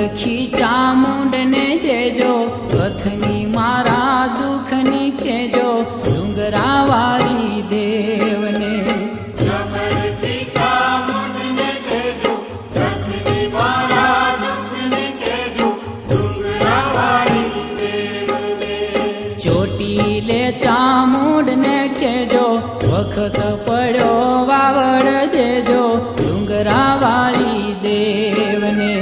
તલખી ચામુંડને દેજો, કથની મારા દુઃખની કહેજો, ડુંગરાવાળી દેવને. જબરથી ચામુંડને કહેજો, કથની મારા દુઃખની કહેજો, ડુંગરાવાળી દેવને. ચોટીલે ચામુંડને કહેજો, વખત પડ્યો વાવડ દેજો, ડુંગરાવાળી દેવને.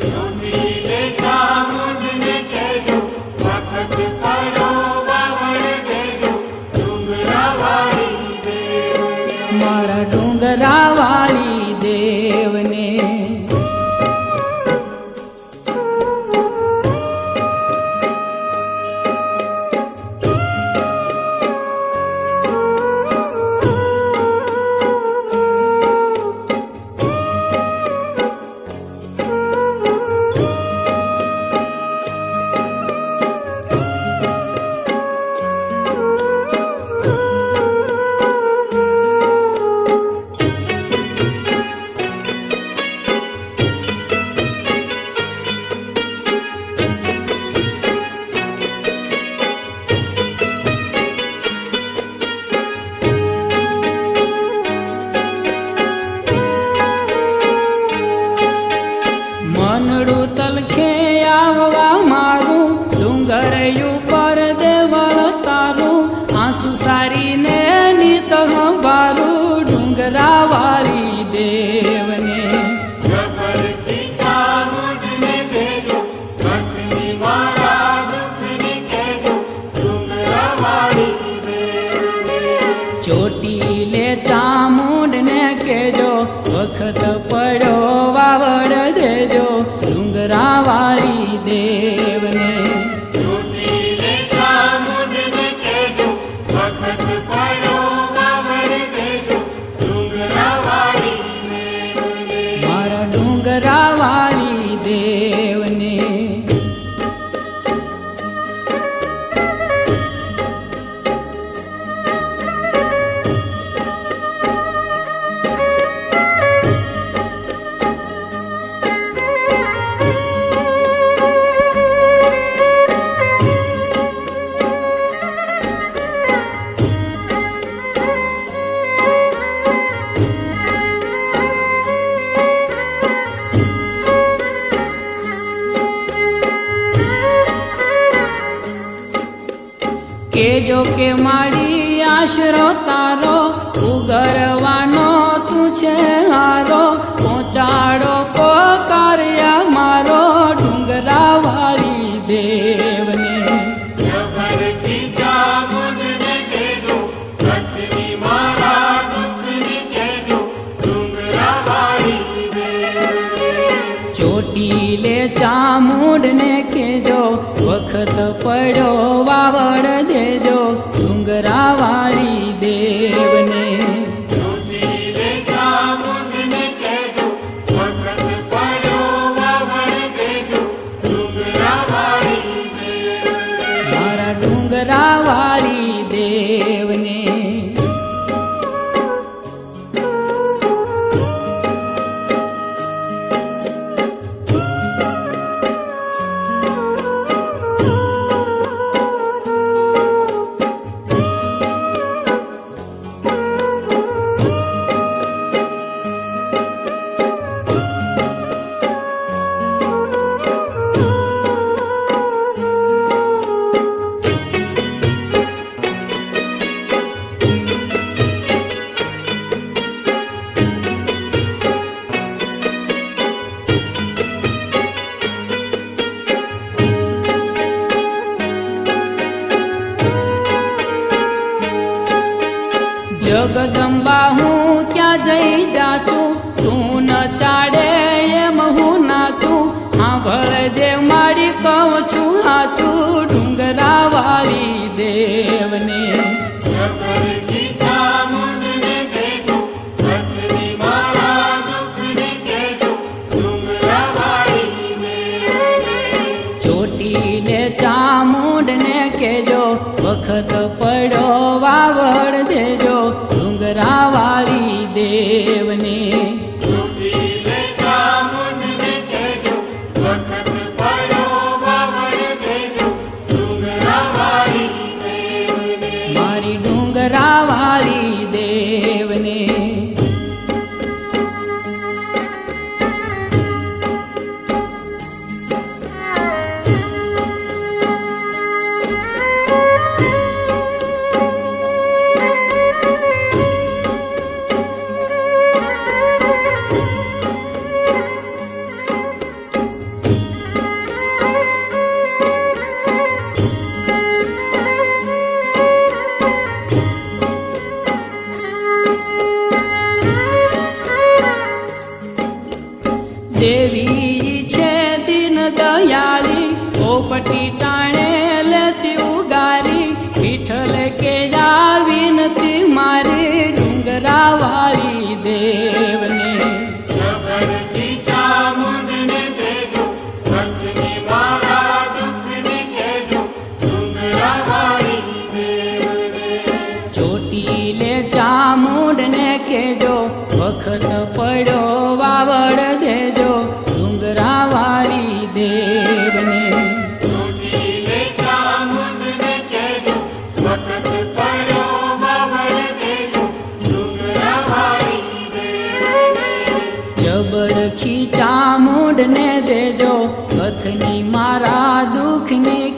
ચોટીલે ચામુંડને કહેજો, વખત પડ્યો વાવડ દેજો, ડુંગરાવાળી દેવને. મારા ડુંગરાવાળી દેવને. મનડું તલખે આવવા મારું, ડુંગર ઉપર દેવળ તારું, આંસુ સારીને નિત બારું, ડુંગરાવાળી દેવને. જબરથી ચામુંડને કહેજો, કથની મારા દુઃખની કહેજો, ડુંગરાવાળી દેવને. ચોટીલે ચામુંડને કહેજો, વખત પડ્યો વાવડ દેજો, ડુંગરાવાળી દેવને. ચોટીલે ચામુંડને કહેજો, વખત પડ્યો વાવડ દેજો, ડુંગરાવાળી દેવને. મારા ડુંગરાવાળી દેવને. કેજો કે મારી આશરો તારો, ઉગરવાનો તું છે હારો, પહોંચાડો પોકાર્યા મારો, ડુંગરાવાળી દેવને. જબરથી ચામુંડને કહેજો, કથની મારા દુઃખની કહેજો, ડુંગરાવાળી દેવને. ચોટીલે ચામુંડને કહેજો, વખત પડ્યો વાવડ દેજો, ડુંગરાવાળી દેવને. ચોટીલે ચામુંડને કહેજો, વખત પડ્યો વાવડ દેજો, ડુંગરાવાળી દેવને. મારા ડુંગરાવાળી દેવને. જગદંબા હું ક્યાં જઈ જાચું, તું ન ચાડે એમ હું નાચું, સાંભળજે મારી કહું છું હાચું, ડુંગરાવાળી દેવને. જબરથી ચામુંડને કહેજો, કથની મારા દુઃખની કહેજો, ડુંગરાવાળી દેવને. ચોટીલે ચામુંડને કહેજો, વખત પડ્યો વાવડ દેજો, ડુંગરાવાળી દેવને. ચોટીલે ચામુંડને કહેજો, વખત પડ્યો વાવડ દેજો ડુંગરાવાળી દેવને. ચોટીલે ચામુંડને કહેજો, વખત પડ્યો વાવડ દેજો ડુંગરાવાળી દેવને. જબર ખીચા મૂડને દેજો કથની મારા દુઃખની